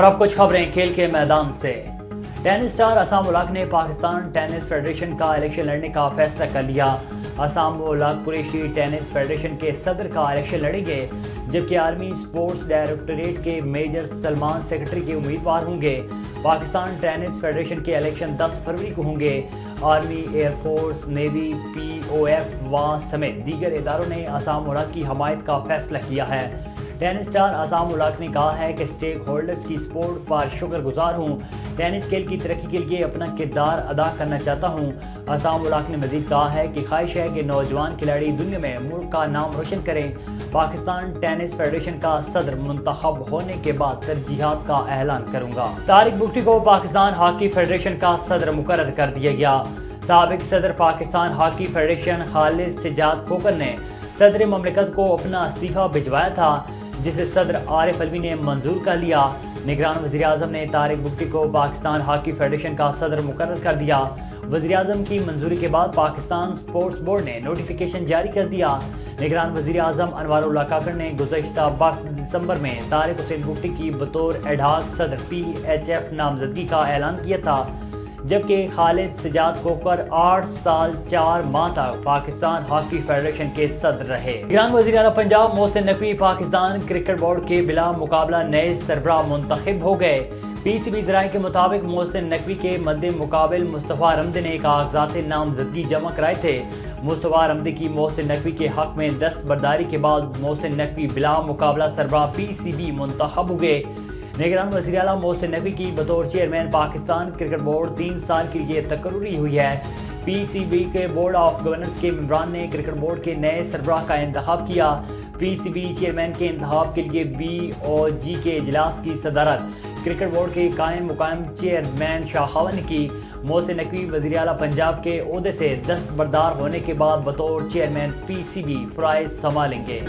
اب کچھ خبریں کھیل کے میدان سے۔ ٹینس اسٹار عصام الحق نے پاکستان ٹینس فیڈریشن کا الیکشن لڑنے کا فیصلہ کر لیا۔ عصام الحق قریشی ٹینس فیڈریشن کے صدر کا الیکشن لڑیں گے، جبکہ آرمی اسپورٹس ڈائریکٹوریٹ کے میجر سلمان سیکرٹری کے امیدوار ہوں گے۔ پاکستان ٹینس فیڈریشن کے الیکشن 10 فروری کو ہوں گے۔ آرمی، ایئر فورس، نیوی، پی او ایف واں سمیت دیگر اداروں نے عصام الحق کی حمایت کا فیصلہ کیا ہے۔ ٹینس اسٹار عصام الحق نے کہا ہے کہ اسٹیک ہولڈرز کی سپورٹ پر شکر گزار ہوں۔ ٹینس کھیل کی ترقی کے لیے اپنا کردار ادا کرنا چاہتا ہوں۔ عصام الحق نے مزید کہا ہے کہ خواہش ہے کہ نوجوان کھلاڑی دنیا میں ملک کا نام روشن کریں۔ پاکستان ٹینس فیڈریشن کا صدر منتخب ہونے کے بعد ترجیحات کا اعلان کروں گا۔ طارق بگٹی کو پاکستان ہاکی فیڈریشن کا صدر مقرر کر دیا گیا۔ سابق صدر پاکستان ہاکی فیڈریشن خالد سجاد کھوکھر نے صدر مملکت کو اپنا استعفیٰ بھجوایا تھا، جسے صدر عارف علوی نے منظور کر لیا۔ نگران وزیر اعظم نے طارق بگٹی کو پاکستان ہاکی فیڈریشن کا صدر مقرر کر دیا۔ وزیر اعظم کی منظوری کے بعد پاکستان سپورٹس بورڈ نے نوٹیفیکیشن جاری کر دیا۔ نگران وزیر اعظم انوار اللہ کاکڑ نے گزشتہ 22 دسمبر میں طارق حسین بگٹی کی بطور ایڈ ہاک صدر پی ایچ ایف نامزدگی کا اعلان کیا تھا، جبکہ خالد سجاد کھوکھر 8 سال 4 ماہ تک پاکستان ہاکی فیڈریشن کے صدر رہے۔ نگران وزیر اعلیٰ پنجاب محسن نقوی پاکستان کرکٹ بورڈ کے بلا مقابلہ نئے سربراہ منتخب ہو گئے۔ پی سی بی ذرائع کے مطابق محسن نقوی کے مد مقابل مصطفیٰ رمدے نے کاغذات نامزدگی جمع کرائے تھے۔ مصطفیٰ رمدے کی محسن نقوی کے حق میں دستبرداری کے بعد محسن نقوی بلا مقابلہ سربراہ پی سی بی منتخب ہو گئے۔ نگران وزیر اعلیٰ محسن نقوی کی بطور چیئرمین پاکستان کرکٹ بورڈ 3 سال کے لیے تقرری ہوئی ہے۔ پی سی بی کے بورڈ آف گورننس کے ممبران نے کرکٹ بورڈ کے نئے سربراہ کا انتخاب کیا۔ پی سی بی چیئرمین کے انتخاب کے لیے بی او جی کے اجلاس کی صدارت کرکٹ بورڈ کے قائم مقام چیئرمین شاہ خاون نے کی۔ محسن نقوی وزیر اعلیٰ پنجاب کے عہدے سے دستبردار ہونے کے بعد بطور چیئرمین پی سی بی فرائض سنبھالیں گے۔